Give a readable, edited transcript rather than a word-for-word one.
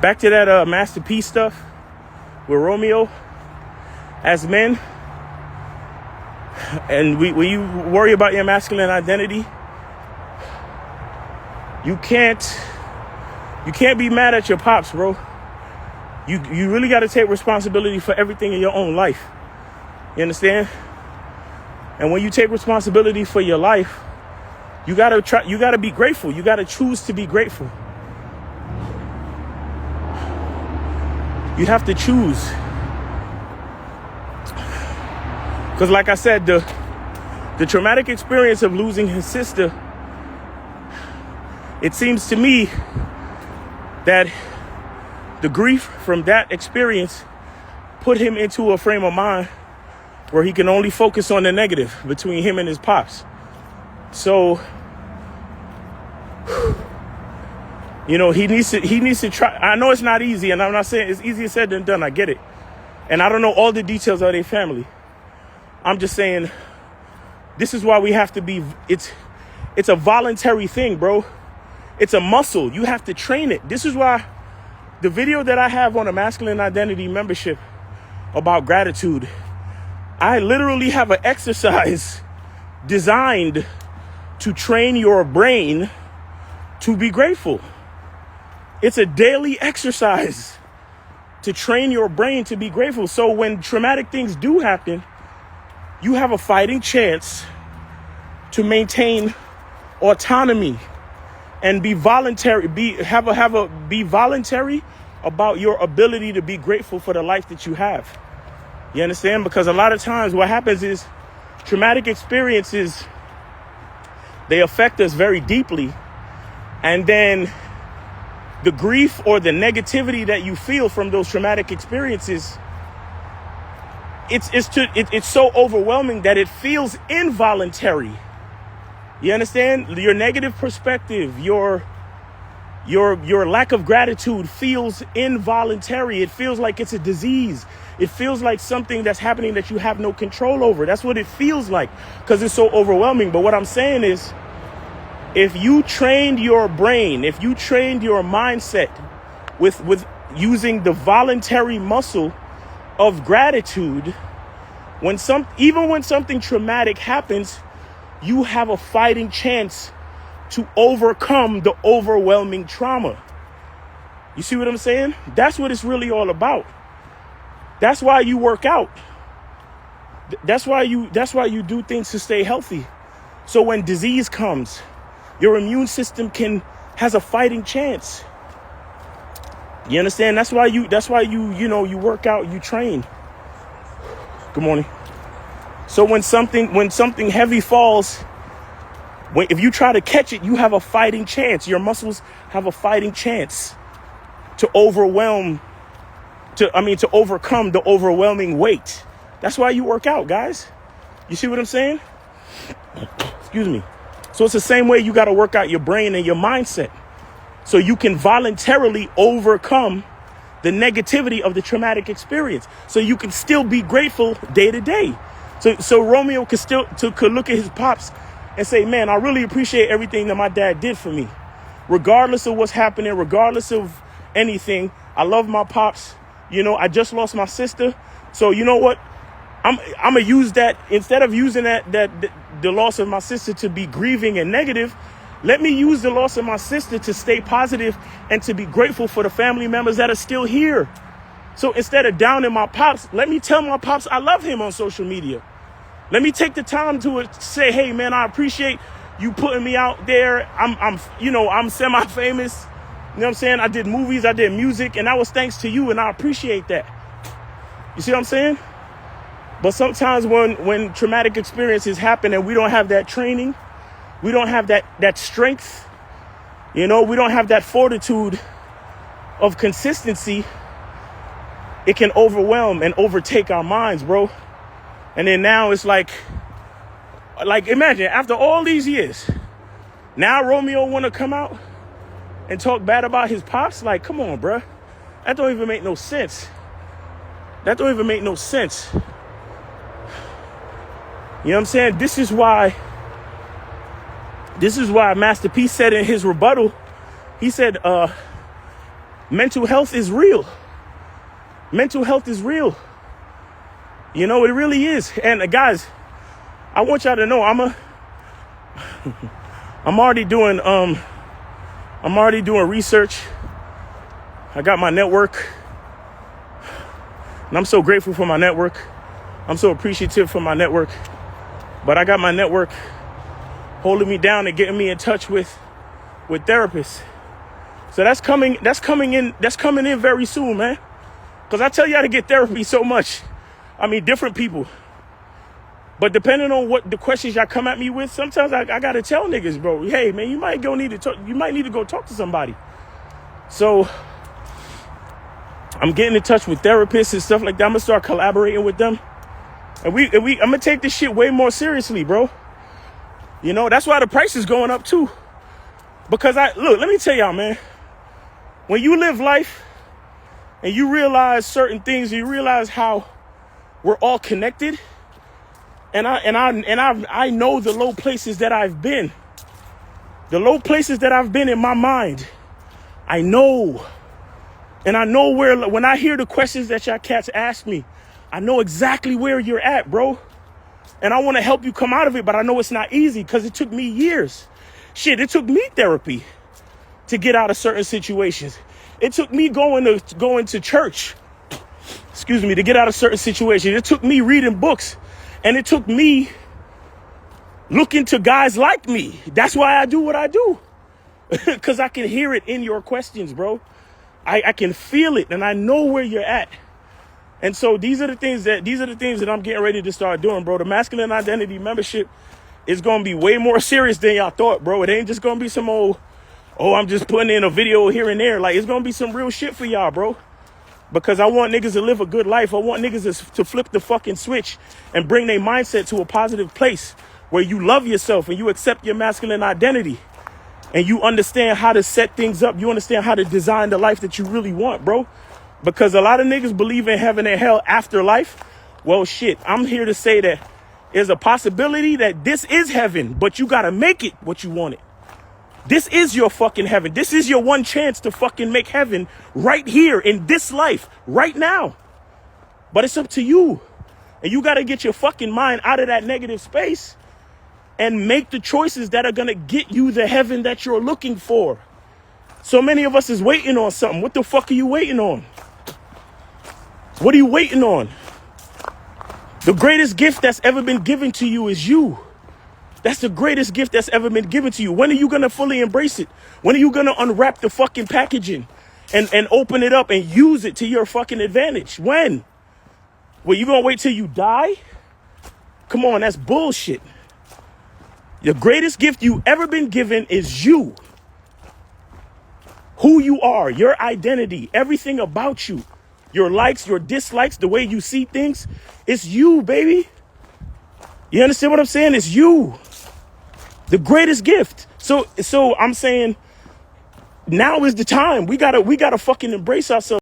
back to that masterpiece stuff with Romeo. As men, and when you worry about your masculine identity, you can't be mad at your pops, bro. You really got to take responsibility for everything in your own life. You understand? And when you take responsibility for your life, you gotta be grateful. You gotta choose to be grateful. You have to choose. Because like I said, the traumatic experience of losing his sister, it seems to me that the grief from that experience put him into a frame of mind where he can only focus on the negative between him and his pops. So, you know, he needs to try. I know it's not easy, and I'm not saying it's easier said than done. I get it. And I don't know all the details of their family. I'm just saying, this is why we have to be, it's a voluntary thing, bro. It's a muscle. You have to train it. This is why the video that I have on a masculine identity membership about gratitude, I literally have an exercise designed to train your brain to be grateful. It's a daily exercise to train your brain to be grateful. So when traumatic things do happen, you have a fighting chance to maintain autonomy and be voluntary, be voluntary about your ability to be grateful for the life that you have. You understand? Because a lot of times what happens is traumatic experiences, they affect us very deeply. And then the grief or the negativity that you feel from those traumatic experiences, it's so overwhelming that it feels involuntary. You understand? Your negative perspective, your lack of gratitude feels involuntary. It feels like it's a disease. It feels like something that's happening that you have no control over. That's what it feels like because it's so overwhelming. But what I'm saying is, if you trained your brain, if you trained your mindset with using the voluntary muscle of gratitude, even when something traumatic happens, you have a fighting chance to overcome the overwhelming trauma. You see what I'm saying? That's what it's really all about. That's why you work out. That's why you do things to stay healthy. So when disease comes, your immune system has a fighting chance. You understand? That's why you work out, you train. Good morning. So when something heavy falls, if you try to catch it, you have a fighting chance. Your muscles have a fighting chance to overcome the overwhelming weight. That's why you work out, guys. You see what I'm saying? Excuse me. So it's the same way you got to work out your brain and your mindset so you can voluntarily overcome the negativity of the traumatic experience. So you can still be grateful day to day. So Romeo could look at his pops and say, man, I really appreciate everything that my dad did for me. Regardless of what's happening, regardless of anything, I love my pops. You know, I just lost my sister. So you know what? I'm going to use that, instead of using the loss of my sister to be grieving and negative, let me use the loss of my sister to stay positive and to be grateful for the family members that are still here. So instead of downing my pops, let me tell my pops I love him on social media. Let me take the time to say, hey, man, I appreciate you putting me out there. I'm semi-famous. You know what I'm saying? I did movies, I did music, and that was thanks to you, and I appreciate that. You see what I'm saying? But sometimes when traumatic experiences happen and we don't have that training, we don't have that strength, we don't have that fortitude of consistency, it can overwhelm and overtake our minds, bro. And then now it's like imagine after all these years, now Romeo want to come out and talk bad about his pops? Like, come on, bro. That don't even make no sense. You know what I'm saying? This is why Master P said in his rebuttal, he said, Mental health is real. Mental health is real. You know, it really is. And guys, I want y'all to know I'm already doing research. I got my network. And I'm so grateful for my network. I'm so appreciative for my network. But I got my network holding me down and getting me in touch with therapists. So that's coming in very soon, man. Because I tell y'all to get therapy so much. I mean, different people. But depending on what the questions y'all come at me with, sometimes I gotta tell niggas, bro, hey man, you might need to go talk to somebody. So I'm getting in touch with therapists and stuff like that. I'm gonna start collaborating with them. And I'm gonna take this shit way more seriously, bro. You know, that's why the price is going up too. Because let me tell y'all, man, when you live life and you realize certain things, you realize how we're all connected. And I know the low places that I've been. The low places that I've been in my mind. I know. And I know when I hear the questions that y'all cats ask me, I know exactly where you're at, bro. And I want to help you come out of it, but I know it's not easy because it took me years. Shit, it took me therapy to get out of certain situations. It took me going to church, to get out of certain situations. It took me reading books, and it took me looking to guys like me. That's why I do what I do, because I can hear it in your questions, bro. I can feel it, and I know where you're at. And so these are the things that I'm getting ready to start doing, bro. The masculine identity membership is going to be way more serious than y'all thought, bro. It ain't just going to be some old, I'm just putting in a video here and there. Like, it's going to be some real shit for y'all, bro. Because I want niggas to live a good life. I want niggas to flip the fucking switch and bring their mindset to a positive place where you love yourself and you accept your masculine identity and you understand how to set things up. You understand how to design the life that you really want, bro. Because a lot of niggas believe in heaven and hell after life. Well, shit, I'm here to say that there's a possibility that this is heaven, but you got to make it what you want it. This is your fucking heaven. This is your one chance to fucking make heaven right here in this life, right now. But it's up to you. And you got to get your fucking mind out of that negative space and make the choices that are going to get you the heaven that you're looking for. So many of us is waiting on something. What the fuck are you waiting on? What are you waiting on? The greatest gift that's ever been given to you is you. That's the greatest gift that's ever been given to you. When are you going to fully embrace it? When are you going to unwrap the fucking packaging and open it up and use it to your fucking advantage? When? Well, you going to wait till you die? Come on, that's bullshit. The greatest gift you ever been given is you. Who you are, your identity, everything about you. Your likes, your dislikes, the way you see things. It's you, baby. You understand what I'm saying? It's you. The greatest gift. So I'm saying now is the time. We gotta fucking embrace ourselves.